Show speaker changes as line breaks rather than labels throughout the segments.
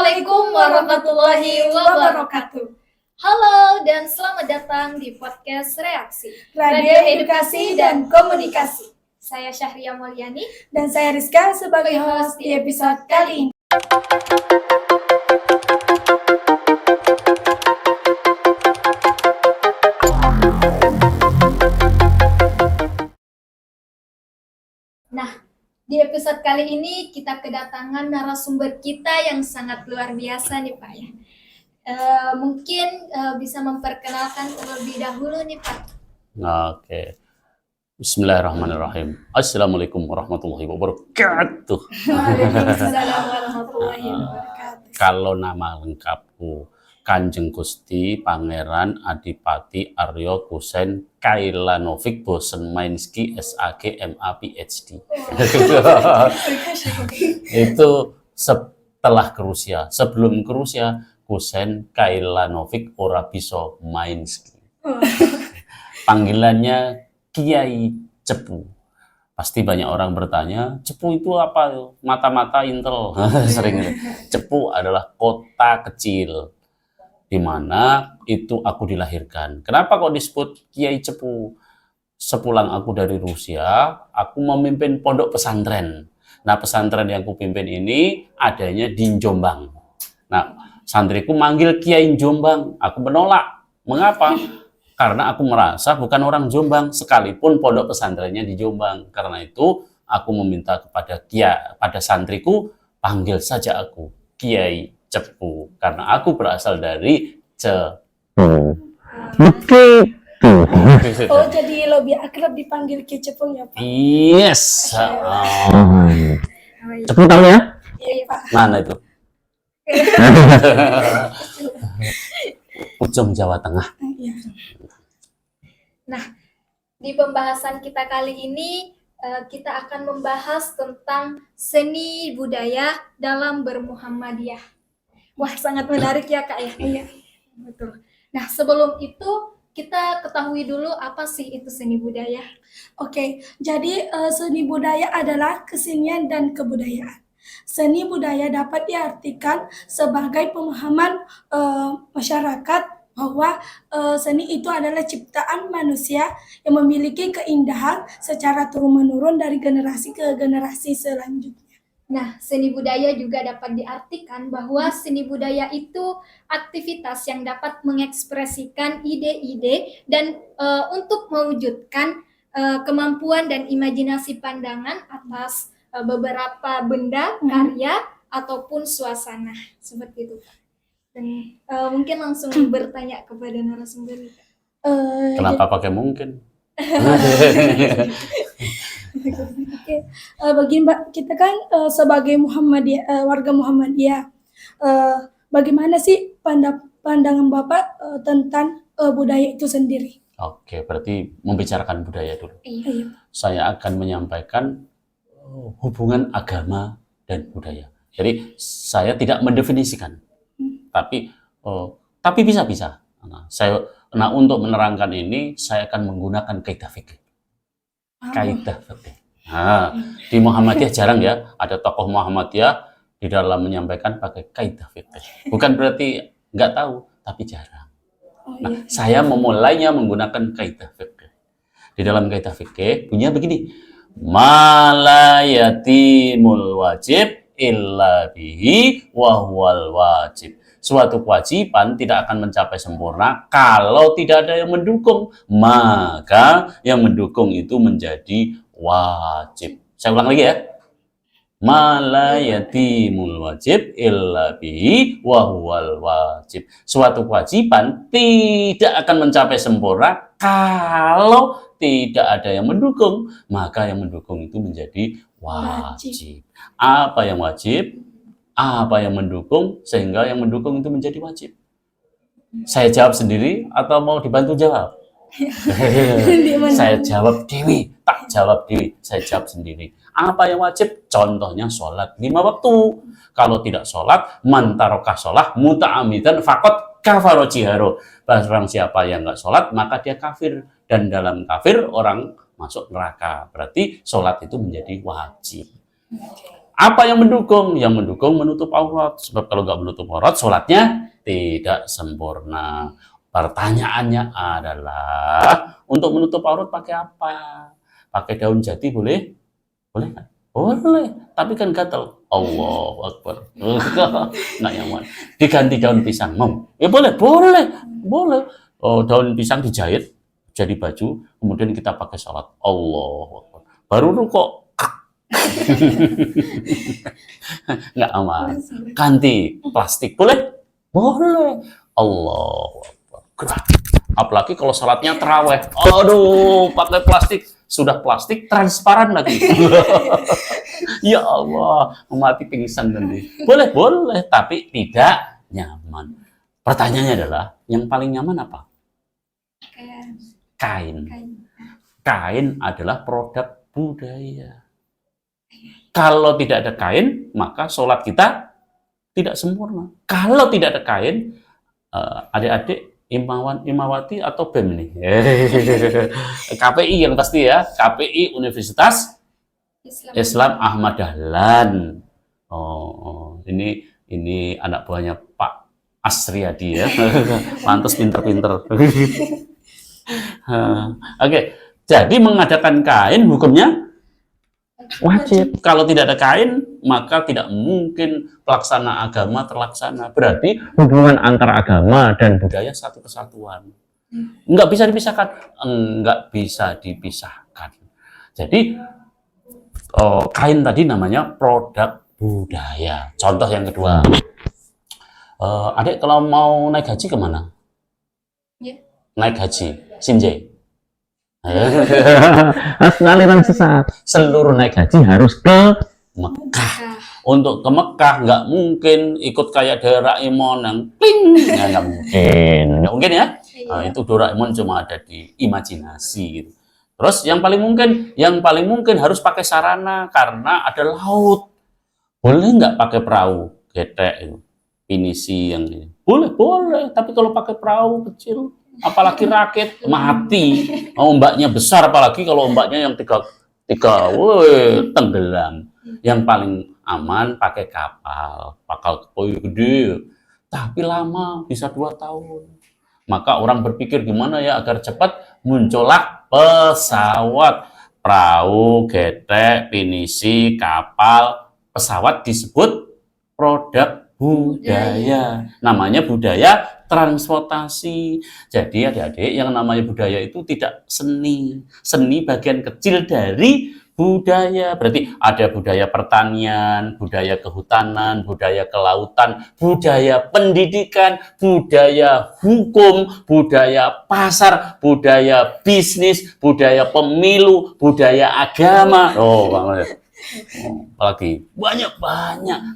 Assalamualaikum warahmatullahi wabarakatuh. Halo dan selamat datang di podcast Reaksi, Radio Edukasi dan Komunikasi. Saya Syahria Mulyani
dan saya Rizka sebagai host di episode kali ini.
Nah, di episode kali ini kita kedatangan narasumber kita yang sangat luar biasa nih Pak ya. Mungkin bisa memperkenalkan terlebih dahulu nih Pak.
Oke. Bismillahirrahmanirrahim. Assalamualaikum warahmatullahi wabarakatuh.
Waalaikumsalam warahmatullahi wabarakatuh.
Kalau nama lengkapku Kanjeng Gusti Pangeran Adipati Aryo Kusen Kailanovic Bosenmainski SAG MA PhD. Itu setelah ke Rusia. Sebelum ke Rusia, Kusen Kailanovic ora bisa Mainski. Panggilannya Kiai Cepu. Pasti banyak orang bertanya, Cepu itu apa? Mata-mata intel. Sering. Cepu adalah kota kecil di mana itu aku dilahirkan. Kenapa kok disebut Kiai Cepu? Sepulang aku dari Rusia, aku memimpin pondok pesantren. Nah, pesantren yang aku pimpin ini adanya di Jombang. Nah, santriku manggil Kiai Jombang. Aku menolak. Mengapa? Karena aku merasa bukan orang Jombang, sekalipun pondok pesantrennya di Jombang. Karena itu, aku meminta pada santriku, panggil saja aku Kiai Cepu, karena aku berasal dari Cepu.
Oh, jadi lebih akrab dipanggil Kiai Cepu ya Pak?
Yes. Cepu tahu ya?
Iya Pak.
Mana itu? Ujung Jawa Tengah.
Nah, di pembahasan kita kali ini kita akan membahas tentang seni budaya dalam bermuhammadiyah. Wah, sangat menarik ya Kak ya. Iya, betul. Nah, sebelum itu kita ketahui dulu apa sih itu seni budaya.
Oke, jadi seni budaya adalah kesenian dan kebudayaan. Seni budaya dapat diartikan sebagai pemahaman masyarakat bahwa seni itu adalah ciptaan manusia yang memiliki keindahan secara turun-menurun dari generasi ke generasi selanjutnya.
Nah, seni budaya juga dapat diartikan bahwa seni budaya itu aktivitas yang dapat mengekspresikan ide-ide dan untuk mewujudkan kemampuan dan imajinasi pandangan atas beberapa benda, karya, ataupun suasana. Seperti itu. Dan mungkin langsung bertanya kepada narasumber.
Kenapa pakai mungkin?
Oke, bagi Mbak, kita kan sebagai Muhammadiyah, warga Muhammadiyah, bagaimana sih pandangan Bapak tentang budaya itu sendiri?
Oke, berarti membicarakan budaya dulu.
Iya.
Saya akan menyampaikan hubungan agama dan budaya. Jadi saya tidak mendefinisikan, tapi bisa-bisa. Nah, untuk menerangkan ini, saya akan menggunakan kaidah fikih. Kaidah fikih. Nah, di Muhammadiyah jarang ya, ada tokoh Muhammadiyah di dalam menyampaikan pakai kaidah fikih. Bukan berarti nggak tahu, tapi jarang. Nah, saya memulainya menggunakan kaidah fikih. Di dalam kaidah fikih bunyinya begini: ma yatimul wajib illa bihi wa huwal wajib. Suatu kewajiban tidak akan mencapai sempurna kalau tidak ada yang mendukung, maka yang mendukung itu menjadi wajib. Saya ulang lagi ya. Ma yatimul wajib illa bihi wa huwal wajib. Suatu kewajiban tidak akan mencapai sempurna kalau tidak ada yang mendukung, maka yang mendukung itu menjadi wajib. Apa yang wajib? Apa yang mendukung sehingga yang mendukung itu menjadi wajib? Saya jawab sendiri atau mau dibantu jawab? Saya jawab dewi, tak jawab dewi, saya jawab sendiri. Apa yang wajib? Contohnya sholat 5 waktu. Kalau tidak sholat, man tarokah sholat muta'amidan fakot kafaro jiharo. Barang siapa yang nggak sholat, maka dia kafir. Dan dalam kafir orang masuk neraka. Berarti sholat itu menjadi wajib. Apa yang mendukung? Yang mendukung menutup aurat. Sebab kalau nggak menutup aurat, sholatnya tidak sempurna. Pertanyaannya adalah, untuk menutup aurat pakai apa? Pakai daun jati boleh? Boleh nggak? Boleh. Tapi kan gatal. Allahu Akbar. Nggak nyaman. Diganti daun pisang. Mau? Ya boleh. Boleh. Oh, daun pisang dijahit jadi baju, kemudian kita pakai sholat. Allahu Akbar. Baru rukuk. Nggak aman. Ganti plastik. Boleh? Boleh. Allahu Akbar. Apalagi kalau sholatnya terawih. Aduh, pakai plastik. Sudah plastik, transparan lagi. Ya Allah, mati pingsan nanti. Boleh, tapi tidak nyaman. Pertanyaannya adalah, yang paling nyaman apa? Kain. Kain adalah produk budaya. Kalau tidak ada kain, maka sholat kita tidak sempurna. Kalau tidak ada kain, adik-adik, Imawan, Imawati atau BEM nih? KPI yang pasti ya, KPI Universitas Islam Ahmad Dahlan. Oh, ini anak buahnya Pak Asriyadi ya. Pantes pinter-pinter. Oke, jadi mengadakan kain hukumnya wajib. Kalau tidak ada kain, maka tidak mungkin pelaksana agama terlaksana. Berarti hubungan antara agama dan budaya satu kesatuan. Nggak bisa dipisahkan. Nggak bisa dipisahkan. Jadi, kain tadi namanya produk budaya. Contoh yang kedua. Adik kalau mau naik haji kemana? Naik haji, Sinjai. Aliran sesat. Seluruh naik haji harus ke Mekah. Untuk ke Mekah nggak mungkin ikut kayak Doraemon yang pling, nggak mungkin ya. Nah, itu Doraemon cuma ada di imajinasi gitu. Terus yang paling mungkin harus pakai sarana karena ada laut. Boleh nggak pakai perahu getek itu, pinisi yang ini? Boleh. Tapi kalau pakai perahu kecil, apalagi rakit, mati. Ombaknya besar, apalagi kalau ombaknya yang tiga, tenggelam. Yang paling aman pakai kapal gede, tapi lama, bisa 2 tahun. Maka orang berpikir gimana ya agar cepat muncullah pesawat. Perahu, getek, pinisi, kapal, pesawat disebut produk budaya. Namanya budaya transportasi. Jadi adik-adik, yang namanya budaya itu tidak seni. Seni bagian kecil dari budaya. Berarti ada budaya pertanian, budaya kehutanan, budaya kelautan, budaya pendidikan, budaya hukum, budaya pasar, budaya bisnis, budaya pemilu, budaya agama. Apalagi banyak.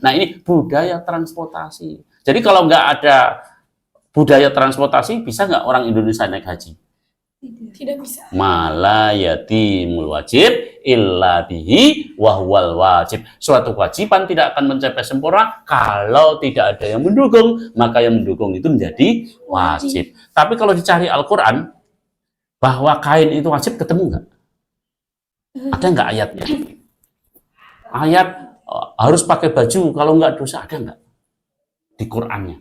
Nah, ini budaya transportasi. Jadi kalau nggak ada budaya transportasi, bisa nggak orang Indonesia naik haji?
Tidak bisa.
Mala yatimul wajib illa bihi wahwal wajib. Suatu kewajiban tidak akan mencapai sempurna kalau tidak ada yang mendukung, maka yang mendukung itu menjadi wajib. Tapi kalau dicari Al-Quran bahwa kain itu wajib, ketemu nggak? Ada nggak ayatnya? Ayat harus pakai baju kalau nggak dosa, ada nggak di Qurannya?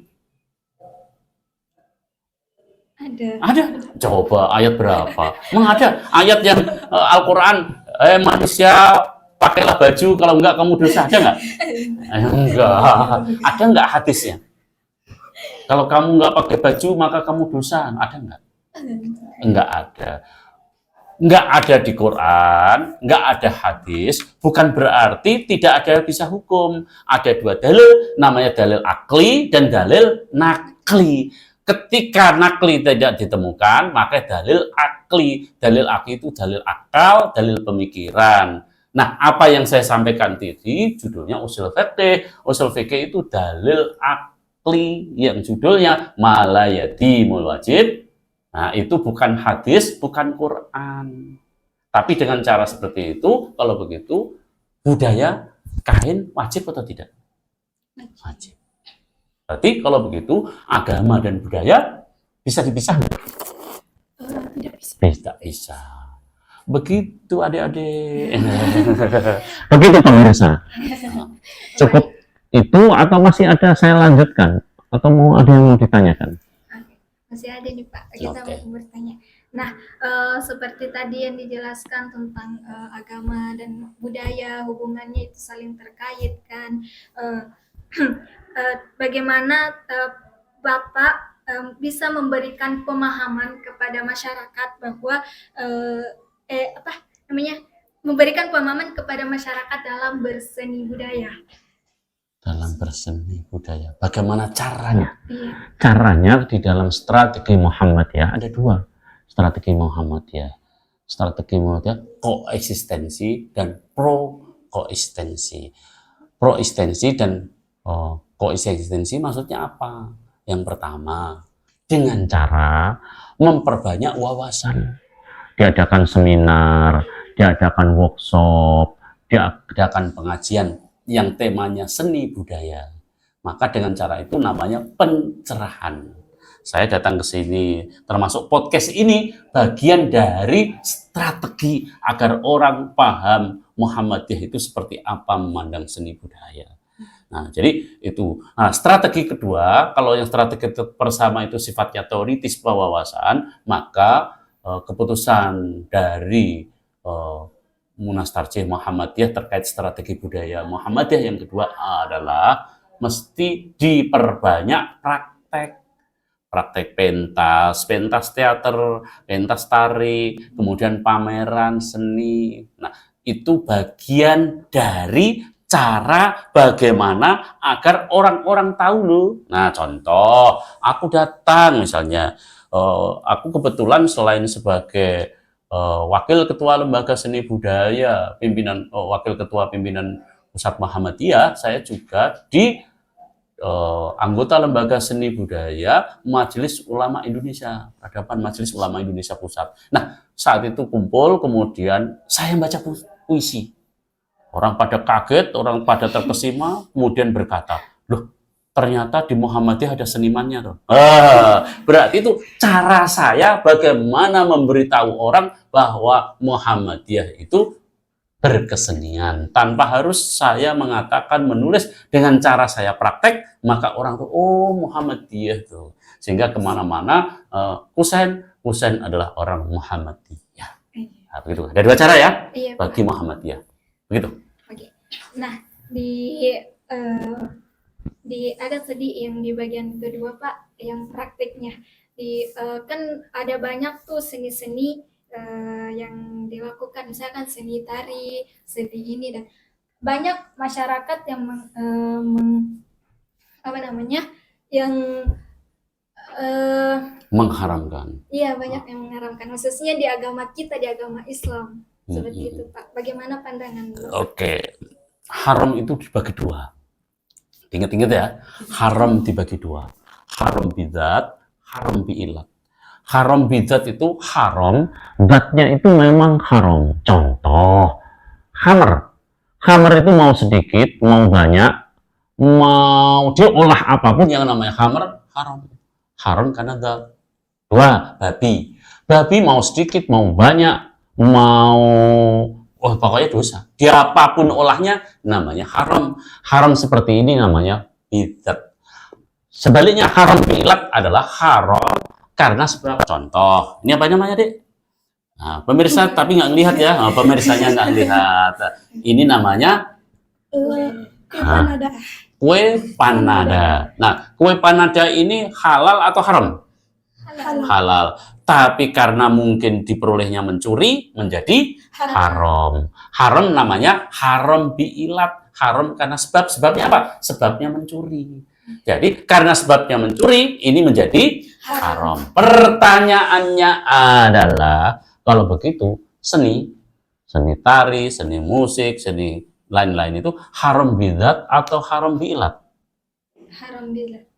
Ada. Coba ayat berapa? Memang ada ayat yang Al-Quran, manusia pakailah baju kalau enggak kamu dosa, ada nggak? Enggak. Ada nggak hadisnya? Kalau kamu nggak pakai baju maka kamu dosa, ada nggak? Enggak ada. Nggak ada di Quran, nggak ada hadis, bukan berarti tidak ada bisa hukum. Ada 2 dalil, namanya dalil akli dan dalil nakli. Ketika nakli tidak ditemukan, maka dalil akli. Dalil akli itu dalil akal, dalil pemikiran. Nah, apa yang saya sampaikan tadi, judulnya usul fikih. Usul fikih itu dalil akli, yang judulnya malayadimul wajib. Nah, itu bukan hadis, bukan Quran. Tapi dengan cara seperti itu, kalau begitu, budaya kain wajib atau tidak? Wajib. Berarti kalau begitu, agama dan budaya bisa dipisah?
Tidak bisa.
Tidak bisa. Begitu adik-adik.
Begitu pemirsa. Cukup itu atau masih ada saya lanjutkan? Atau mau ada yang mau ditanyakan?
Masih ada nih Pak, kita
Oke.
mau bertanya. Nah, seperti tadi yang dijelaskan tentang agama dan budaya, hubungannya itu saling terkait kan. Eh, Bagaimana Bapak bisa memberikan pemahaman kepada masyarakat bahwa apa namanya, memberikan pemahaman kepada masyarakat dalam berseni budaya.
Dalam berseni budaya, bagaimana caranya?
Iya.
Caranya di dalam strategi Muhammadiyah ada dua. Strategi Muhammadiyah.
Strategi Muhammadiyah koeksistensi dan pro koeksistensi. Proeksistensi dan koeksistensi maksudnya apa? Yang pertama, dengan cara memperbanyak wawasan.
Diadakan seminar, diadakan workshop,
Diadakan pengajian yang temanya seni budaya. Maka dengan cara itu namanya pencerahan. Saya datang ke sini, termasuk podcast ini bagian dari strategi agar orang paham Muhammadiyah itu seperti apa memandang seni budaya. Nah, jadi itu. Nah, strategi kedua, kalau yang strategi pertama itu sifatnya teoritis wawasan, maka keputusan dari Munas Tarjih Muhammadiyah terkait strategi budaya Muhammadiyah yang kedua adalah mesti diperbanyak praktek pentas teater, pentas tari, kemudian pameran seni. Nah, itu bagian dari cara bagaimana agar orang-orang tahu loh. Nah, contoh, aku datang misalnya, aku kebetulan selain sebagai wakil ketua lembaga seni budaya, wakil ketua pimpinan Pusat Muhammadiyah, saya juga di anggota lembaga seni budaya Majelis Ulama Indonesia, Peradaban Majelis Ulama Indonesia Pusat. Nah, saat itu kumpul, kemudian saya baca puisi. Orang pada kaget, orang pada terkesima, kemudian berkata, loh, ternyata di Muhammadiyah ada senimannya tuh. Berarti itu cara saya bagaimana memberitahu orang bahwa Muhammadiyah itu berkesenian. Tanpa harus saya mengatakan, menulis, dengan cara saya praktek, maka orang tuh, oh Muhammadiyah tuh. Sehingga kemana-mana, Husain adalah orang Muhammadiyah. Nah, begitu. Ada dua cara ya,
Iya,
bagi Muhammadiyah. Begitu.
Oke. Nah, agak sedih yang di bagian kedua Pak, yang praktiknya. Kan ada banyak tuh seni-seni yang dilakukan, misalkan seni tari, seni ini, dan banyak masyarakat yang yang
Mengharamkan.
iya, banyak yang mengharamkan, khususnya di agama kita, di agama Islam. Seperti itu Pak. Bagaimana pandangan Bapak?
Oke, haram itu dibagi dua. Ingat-ingat ya, haram dibagi dua. Haram bidzat, haram biilat. Haram bidzat itu haram,
zatnya itu memang haram. Contoh, khamr. Khamr itu mau sedikit, mau banyak, mau diolah apapun
yang namanya khamr haram. Haram karena zat. Dua, babi. Babi mau sedikit, mau banyak, pokoknya dosa. Diapapun olahnya namanya haram. Haram seperti ini namanya bidzat. Sebaliknya haram biilat adalah haram karena sebab. Contoh, ini apa namanya, Dek? Nah, pemirsa tapi nggak ngelihat ya, pemirsanya nggak ngelihat. Ini namanya
Panada.
kue panada. Nah, kue panada ini halal atau haram? Halal. Tapi karena mungkin diperolehnya mencuri, menjadi haram. Haram namanya haram biilat. Haram karena sebabnya apa? Sebabnya mencuri. Jadi karena sebabnya mencuri, ini menjadi haram. Pertanyaannya adalah, kalau begitu seni tari, seni musik, seni lain-lain itu haram bidzat atau haram biilat?
Haram biilat.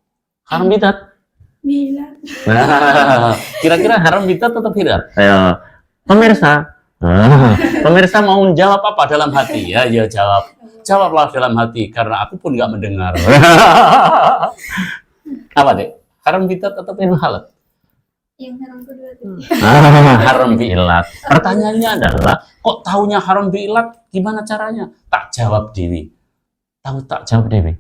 Haram bidzat.
Bila.
Nah, kira-kira haram bidzat atau biilat?
Ayo, pemirsa.
Pemirsa mau menjawab apa dalam hati? Ya, jawablah dalam hati, karena aku pun nggak mendengar. Apa, Dek? Haram bidzat atau halal?
Yang haram kedua tuh.
Haram biilat. Pertanyaannya adalah, kok taunya haram biilat? Gimana caranya? Tak jawab Dewi. Tahu tak jawab Dewi?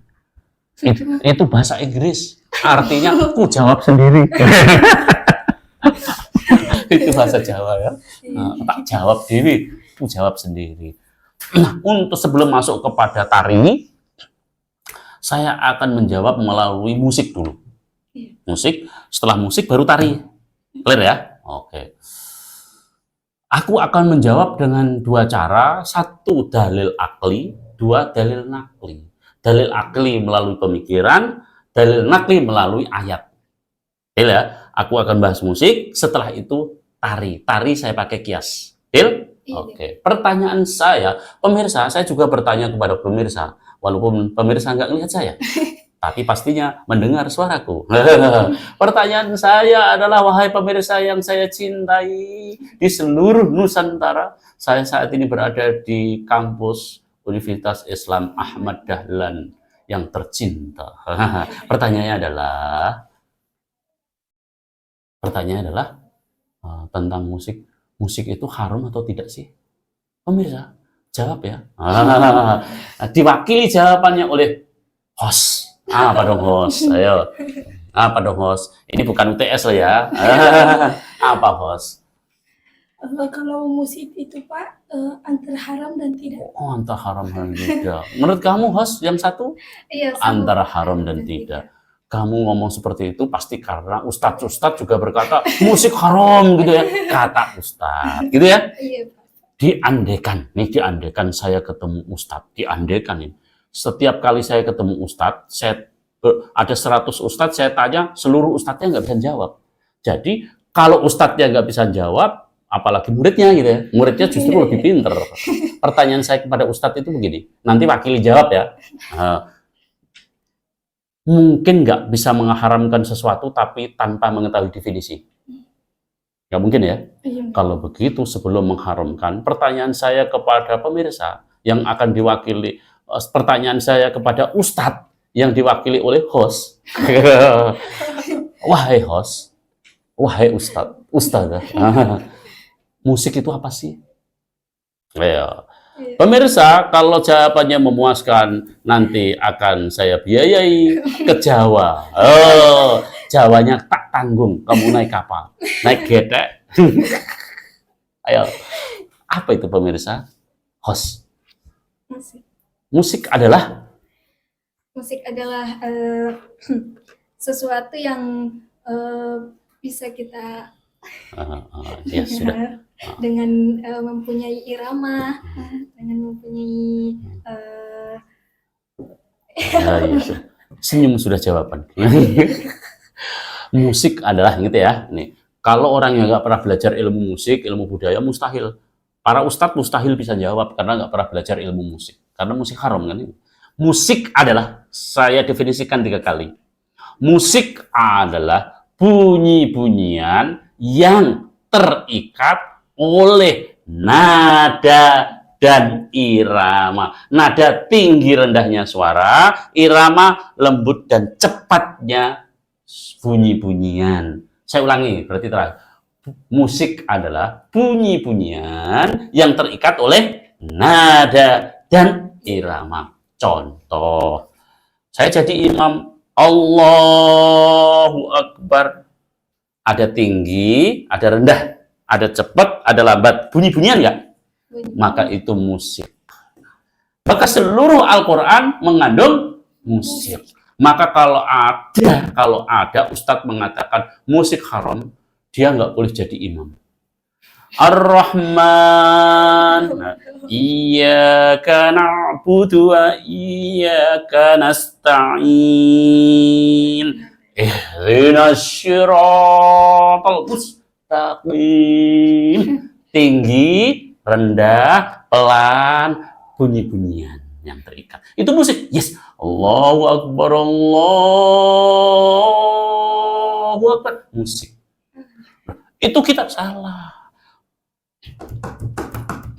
Itu bahasa Inggris. Artinya ku jawab sendiri. Itu bahasa Jawa ya. Tak jawab Dewi, ku jawab sendiri. Nah, untuk sebelum masuk kepada tari, saya akan menjawab melalui musik dulu. Musik, setelah musik baru tari. Clear ya? Oke. Aku akan menjawab dengan dua cara, satu dalil akli, dua dalil nakli. Dalil akli melalui pemikiran, dalil nakli melalui ayat. Deal ya? Aku akan bahas musik, setelah itu tari. Tari saya pakai kias. Deal? Oke. Pertanyaan saya, pemirsa, saya juga bertanya kepada pemirsa, walaupun pemirsa nggak lihat saya, tapi pastinya mendengar suaraku. Pertanyaan saya adalah, wahai pemirsa yang saya cintai di seluruh Nusantara, saya saat ini berada di kampus Universitas Islam Ahmad Dahlan yang tercinta. Pertanyaannya adalah tentang musik. Musik itu haram atau tidak sih? Pemirsa, jawab ya. Diwakili jawabannya oleh host. Apa dong host? Ayo. Apa dong host? Ini bukan UTS loh ya. Apa host?
Kalau musik itu Pak antara haram dan tidak.
Oh, antara haram dan tidak. Menurut kamu host yang satu?
Iya, sama.
Antara haram dan tidak. Kamu ngomong seperti itu pasti karena ustadz juga berkata musik haram gitu ya. Kata ustadz gitu ya.
Iya, Pak.
Diandekan saya ketemu ustadz. Diandekan ini. Setiap kali saya ketemu ustadz, ada 100 ustadz, saya tanya, seluruh ustadznya nggak bisa jawab. Jadi, kalau ustadznya nggak bisa jawab, apalagi muridnya gitu ya. Muridnya justru lebih pinter. Pertanyaan saya kepada ustadz itu begini, nanti wakili jawab ya. Mungkin nggak bisa mengharamkan sesuatu, tapi tanpa mengetahui definisi. Nggak mungkin ya?
Iya.
Kalau begitu, sebelum mengharamkan, pertanyaan saya kepada pemirsa yang akan diwakili, pertanyaan saya kepada ustadz yang diwakili oleh host. Wahai host, wahai ustadzah, musik itu apa sih? Ya. Pemirsa, kalau jawabannya memuaskan, nanti akan saya biayai ke Jawa. Oh, Jawanya tak tanggung. Kamu naik kapal, naik getek. Ayo, apa itu pemirsa? Host. Musik adalah
Sesuatu yang bisa kita
ya sudah.
dengan mempunyai irama, dengan mempunyai
Ya, sudah. Senyum sudah jawaban. Musik adalah gitu ya. Nih, kalau orang yang nggak pernah belajar ilmu musik, ilmu budaya, mustahil. Para ustadz mustahil bisa jawab karena nggak pernah belajar ilmu musik. Karena musik haram kan ini. Musik adalah, saya definisikan 3 kali. Musik adalah bunyi-bunyian yang terikat oleh nada dan irama. Nada tinggi rendahnya suara, irama lembut dan cepatnya bunyi-bunyian. Saya ulangi, berarti terakhir. Musik adalah bunyi-bunyian yang terikat oleh nada dan irama. Contoh, saya jadi imam, Allahu Akbar. Ada tinggi, ada rendah, ada cepat, ada lambat. Bunyi-bunyian nggak? Maka itu musik. Maka seluruh Al-Quran mengandung musik. Maka kalau ada ustadz mengatakan musik haram, dia nggak boleh jadi imam. Ar-Rahman, iyyaka na'budu wa iyyaka nasta'in, ihdinas siratal mustaqim. Tinggi, rendah, pelan, bunyi-bunyian yang terikat. Itu musik. Yes. Allahu Akbar, Allahu Akbar. Musik. Itu kita salah.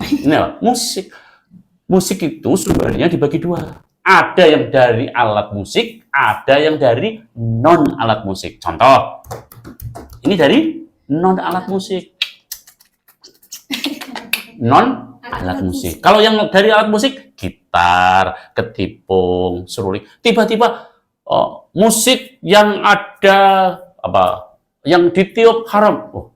Ini apa? Musik. Musik itu sumbernya dibagi 2. Ada yang dari alat musik, ada yang dari non alat musik. Contoh, ini dari non alat musik. Non alat musik. Kalau yang dari alat musik, gitar, ketipung, seruling. Tiba-tiba musik yang ada apa? Yang ditiup haram. Oh,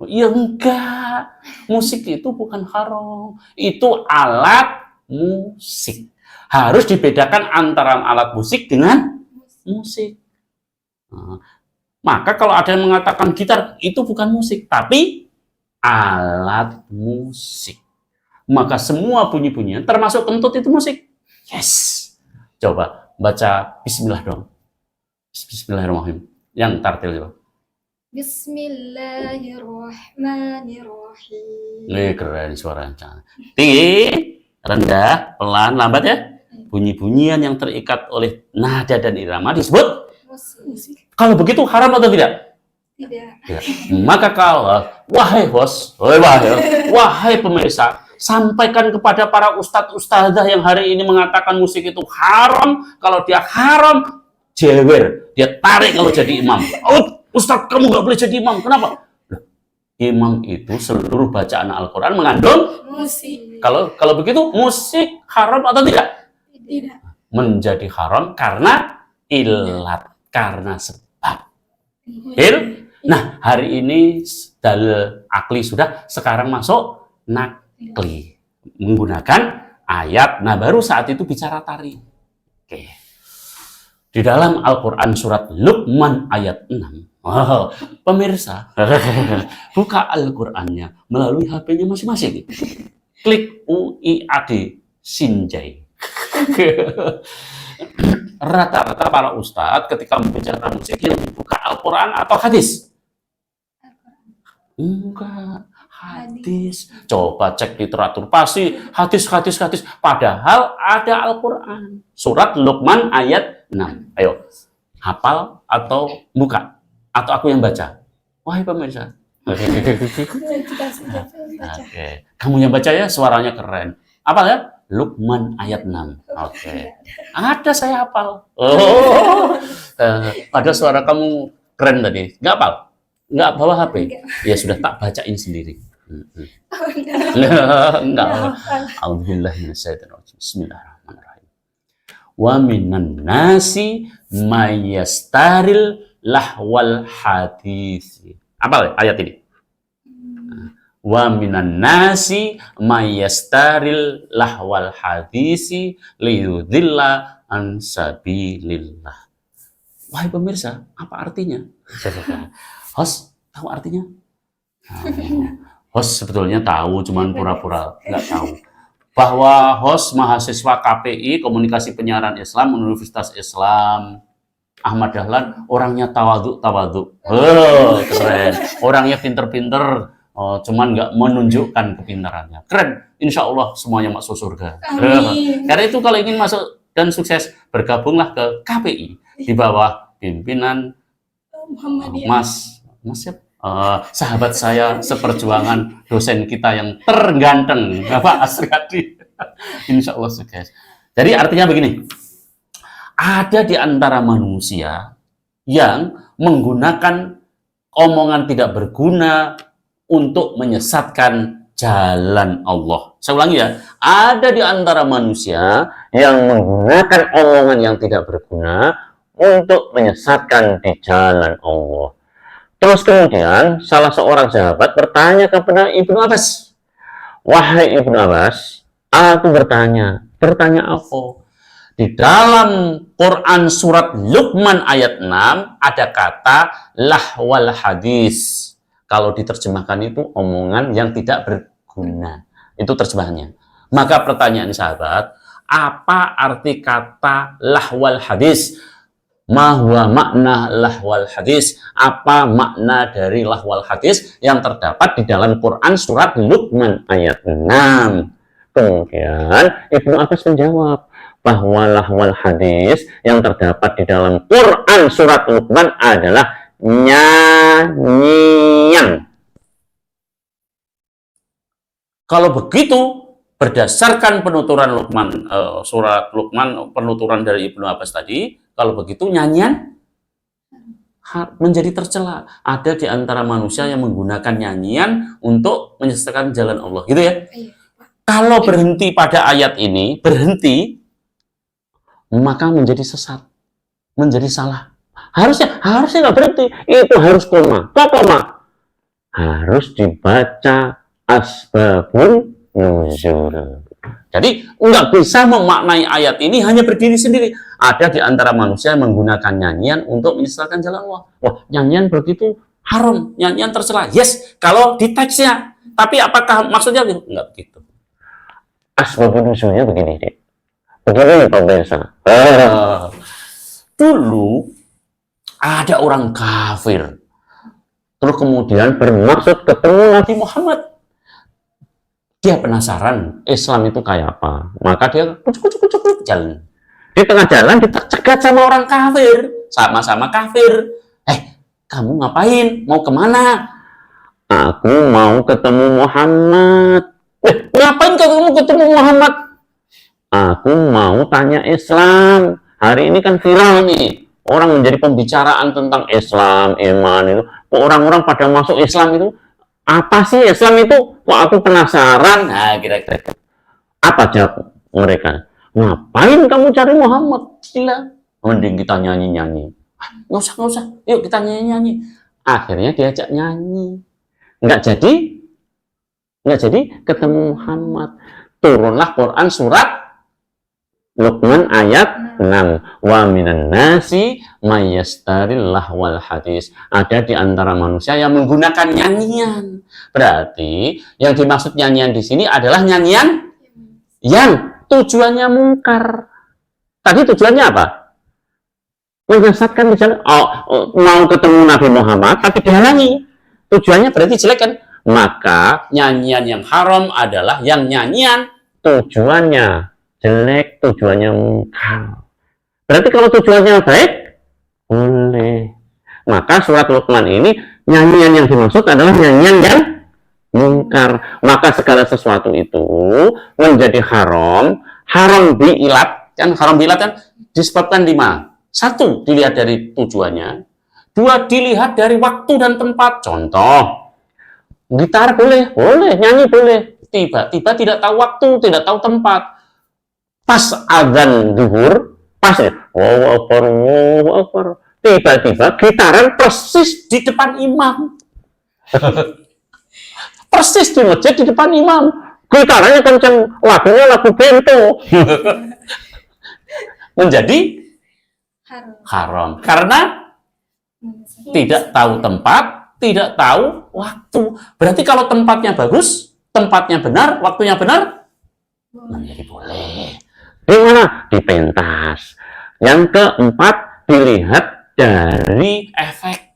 ya enggak. Musik itu bukan haram. Itu alat musik. Harus dibedakan antara alat musik dengan musik. Nah, maka kalau ada yang mengatakan gitar itu bukan musik, tapi alat musik. Maka semua bunyi-bunyian termasuk kentut itu musik. Yes. Coba baca bismillah dong. Bismillahirrahmanirrahim. Yang tartil coba.
Bismillahirrahmanirrahim.
Keren suaranya. Tinggi, rendah, pelan, lambat ya. Bunyi-bunyian yang terikat oleh nada dan irama disebut
Musik.
Kalau begitu haram atau tidak?
Tidak.
Ya. Maka kalau wahai host, wahai pemirsa, sampaikan kepada para ustadz-ustadzah yang hari ini mengatakan musik itu haram. Kalau dia haram, jewer, dia tarik kalau jadi imam. Oh, ustadz kamu nggak boleh jadi imam. Kenapa? Loh, imam itu seluruh bacaan Al-Quran mengandung
Musik.
kalau begitu musik haram atau tidak?
Tidak.
Menjadi haram karena ilat, karena sebab. Nah, hari ini dalil akli sudah, sekarang masuk nakli. Menggunakan ayat. Nah, baru saat itu bicara tari. Oke. Di dalam Al-Quran surat Luqman ayat 6. Oh, pemirsa, buka Al-Qurannya melalui HP-nya masing-masing. Klik UIAD Sinjai. Rata-rata para ustadz ketika membicarakan musik yang dibuka Al-Quran atau hadis? Enggak, hadis. Coba cek literatur, pasti hadis. Padahal ada Al-Quran. Surat Luqman ayat 6. Ayo, hafal atau buka? Atau aku yang baca? Wahai pemirsa.
Kita sudah baca.
Oke. Kamu yang baca ya, suaranya keren. Apa ya? Luqman ayat 6. Oke. Ada, saya hafal. Oh. Ada suara kamu keren tadi. Nggak hafal? Nggak bawa HP? Ya sudah, tak bacain sendiri. Enggak. Alhamdulillah minasyaitonirrajim. Bismillahirrahmanirrahim. Wa minan nasi mayastaril lahwal hadisi. Apa ayat ini? Wa minan nasi mayastaril lahwal hadisi liyudhilla an sabilillah. Wahai pemirsa, apa artinya? Host, tahu artinya? Host sebetulnya tahu, cuman pura-pura nggak tahu. Bahwa host mahasiswa KPI, Komunikasi Penyiaran Islam, Universitas Islam, Ahmad Dahlan, orangnya tawadhu. Oh, keren. Orangnya pinter-pinter. Oh, cuman nggak menunjukkan kepintarannya. Keren. Insya Allah semuanya masuk surga.
Amin.
Karena itu kalau ingin masuk dan sukses, bergabunglah ke KPI di bawah pimpinan
Muhammadiyah.
Mas siapa? Sahabat saya seperjuangan, dosen kita yang terganteng, Bapak Asriadi. Insya Allah sukses. Jadi artinya begini, ada di antara manusia yang menggunakan omongan tidak berguna untuk menyesatkan jalan Allah. Saya ulangi ya, ada di antara manusia yang menggunakan omongan yang tidak berguna untuk menyesatkan di jalan Allah. Terus kemudian salah seorang sahabat bertanya kepada Ibnu Abbas, wahai Ibnu Abbas, aku bertanya apa? Di dalam Quran surat Luqman ayat 6 ada kata lahwal hadis. Kalau diterjemahkan itu omongan yang tidak berguna. Itu terjemahannya. Maka pertanyaan sahabat, apa arti kata lahwal hadis? Ma huwa makna lahwal hadis? Apa makna dari lahwal hadis yang terdapat di dalam Quran surat Luqman ayat 6? Kemudian Ibnu Abbas menjawab bahwa lahwal hadis yang terdapat di dalam Quran surat Luqman adalah nyanyian. Kalau begitu, berdasarkan penuturan Luqman, surat Luqman, penuturan dari Ibnu Abbas tadi, kalau begitu nyanyian menjadi tercela. Ada di antara manusia yang menggunakan nyanyian untuk menyesatkan jalan Allah, gitu ya.
Iya.
Kalau berhenti pada ayat ini, berhenti, maka menjadi sesat, menjadi salah. Harusnya nggak berhenti, itu harus koma. Kok koma? Harus dibaca asbabun nuzul. Jadi nggak bisa memaknai ayat ini hanya berdiri sendiri. Ada di antara manusia yang menggunakan nyanyian untuk menyesatkan jalan Allah. Wah, nyanyian begitu haram, nyanyian tercela. Yes, kalau di teksnya. Tapi apakah maksudnya gitu? Enggak begitu.
Asbabun nuzulnya begini, Dek. Begini pemirsa.
Dulu ada orang kafir. Terus kemudian bermaksud ketemu Nabi Muhammad. Dia penasaran Islam itu kayak apa. Maka dia kucuk jalan. Di tengah jalan dicegat sama orang kafir. Sama-sama kafir. Kamu ngapain? Mau kemana?
Aku mau ketemu Muhammad.
Ngapain kamu ketemu Muhammad?
Aku mau tanya Islam. Hari ini kan viral nih. Orang menjadi pembicaraan tentang Islam, iman itu. Orang-orang pada masuk Islam itu. Apa sih Islam itu? Kok aku penasaran.
Nah, kira-kira.
Apa jawab mereka? Ngapain kamu cari Muhammad?
Gila. Mending kita nyanyi-nyanyi. Nggak usah. Yuk kita nyanyi-nyanyi.
Akhirnya diajak nyanyi. Nggak jadi ketemu Muhammad. Turunlah Quran surat Luqman ayat 6. Wa minan nasi mayyastaril lahwal hadis. Ada di antara manusia yang menggunakan nyanyian. Berarti yang dimaksud nyanyian di sini adalah nyanyian yang tujuannya mungkar. Tadi tujuannya apa? Menyesatkan di jalan. Mau ketemu Nabi Muhammad tapi dihalangi. Tujuannya berarti jelek kan?
Maka nyanyian yang haram adalah yang nyanyian
Tujuannya jelek, tujuannya mungkar. Berarti kalau tujuannya baik, boleh. Maka surat Luqman ini, nyanyian yang dimaksud adalah nyanyian yang mungkar. Maka segala sesuatu itu menjadi haram. Haram biilat, kan disebabkan 5. 1, dilihat dari tujuannya. 2, dilihat dari waktu dan tempat. Contoh, gitar boleh, nyanyi boleh. Tiba-tiba tidak tahu waktu, tidak tahu tempat. Pas azan zuhur, pas ya, Allahu Akbar. Tiba-tiba gitaran persis di depan imam. Persis di masjid di depan imam. Gitarannya kenceng, lagunya lagu bento. Menjadi haram. Karena tidak tahu tempat, tidak tahu waktu. Berarti kalau tempatnya bagus, tempatnya benar, waktunya benar, menjadi boleh. Di mana? Di pentas. Yang keempat, dilihat
Dari efek.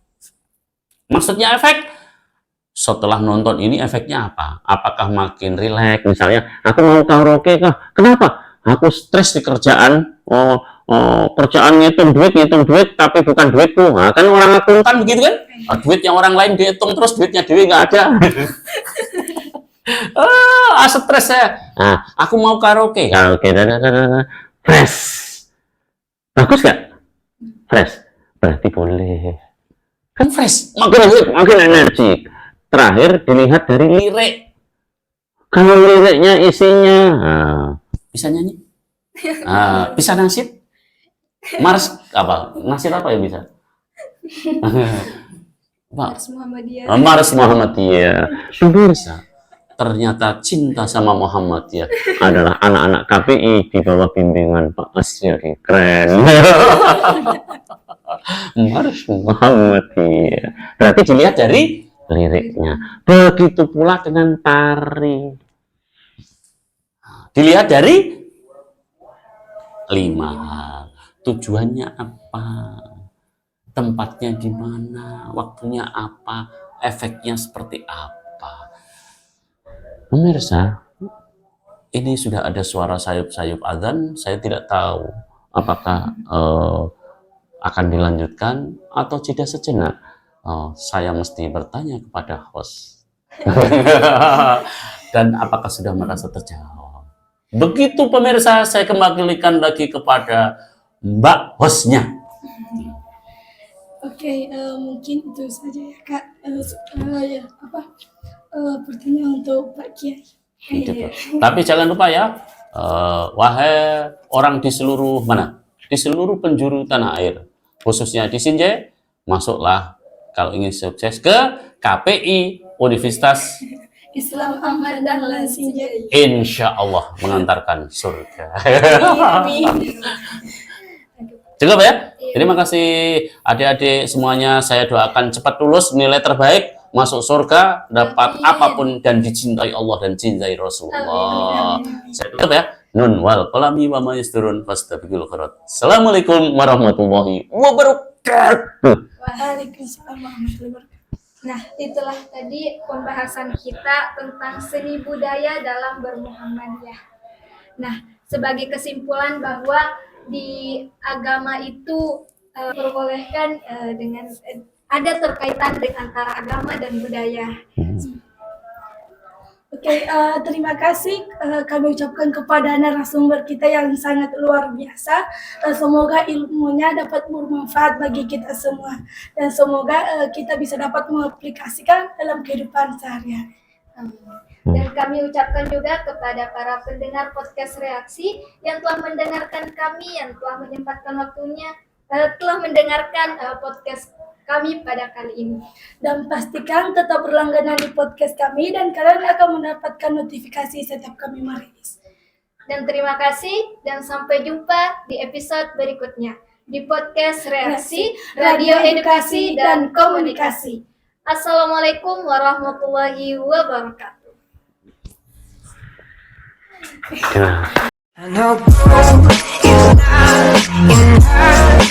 Maksudnya efek, setelah nonton ini efeknya apa? Apakah makin rileks?
misalnya, aku mau karaoke kah? Kenapa? Aku stres di kerjaan. Kerjaan ngitung duit, tapi bukan duitku. Nah, kan orang aku
Kan begitu kan? Duit yang orang lain dihitung terus duitnya dewi nggak ada. Stres saya.
Nah,
Aku mau karaoke.
fresh. Bagus gak? Fresh. Berarti boleh.
Kan fresh.
Makin energi. Terakhir dilihat dari
Lirik.
kalau liriknya isinya.
Bisa nyanyi? Bisa nasid? Mars apa? Nasid apa ya bisa?
Mars Muhammadiyah.
Mars Muhammadiyah. Bisa. Ternyata cinta sama Muhammadiyah
Adalah anak-anak KPI di bawah bimbingan Pak Asyari. Keren.
Mars
Muhammadiyah.
berarti dilihat dari
Liriknya. Begitu pula dengan tari.
dilihat dari 5. Tujuannya apa? Tempatnya di mana? Waktunya apa? Efeknya seperti apa? Pemirsa, ini sudah ada suara sayup-sayup azan. Saya tidak tahu apakah akan dilanjutkan atau jeda sejenak. Saya mesti bertanya kepada host. Dan apakah sudah merasa terjawab? Begitu pemirsa, saya kembalikan lagi kepada Mbak hostnya.
Oke, mungkin itu saja ya Kak. Pertanyaan untuk Pak Kiai.
Gitu. Tapi jangan lupa ya, wahai orang di seluruh mana? Di seluruh penjuru tanah air, khususnya di Sinjai, masuklah kalau ingin sukses ke KPI Universitas
Islam Ahmad Dahlan Sinjai.
Insya Allah mengantarkan surga.
Amin.
Cukup ya? Terima kasih adik-adik semuanya. Saya doakan cepat lulus, nilai terbaik, masuk surga, dapat
Amin.
apapun dan dicintai Allah dan cintai Rasulullah. Saya tutup ya. Nun wal qalami wa ma yasturun fastabiqul khairat. Assalamualaikum warahmatullahi wabarakatuh.
Waalaikumsalam warahmatullahi wabarakatuh.
Nah, itulah tadi pembahasan kita tentang seni budaya dalam bermuhammadiyah. Nah, sebagai kesimpulan bahwa di agama itu diperbolehkan dengan ada terkaitan dengan antara agama dan budaya.
Oke, terima kasih kami ucapkan kepada narasumber kita yang sangat luar biasa. Semoga ilmunya dapat bermanfaat bagi kita semua dan semoga kita bisa dapat mengaplikasikan dalam kehidupan sehari-hari.
Dan kami ucapkan juga kepada para pendengar podcast Reaksi yang telah mendengarkan kami, yang telah menyempatkan waktunya, telah mendengarkan podcast kami pada kali ini.
Dan pastikan tetap berlangganan di podcast kami dan kalian akan mendapatkan notifikasi setiap kami merilis.
Dan terima kasih dan sampai jumpa di episode berikutnya di podcast Reaksi, Radio Edukasi dan Komunikasi. Assalamualaikum warahmatullahi wabarakatuh.
Ya.
I know you're not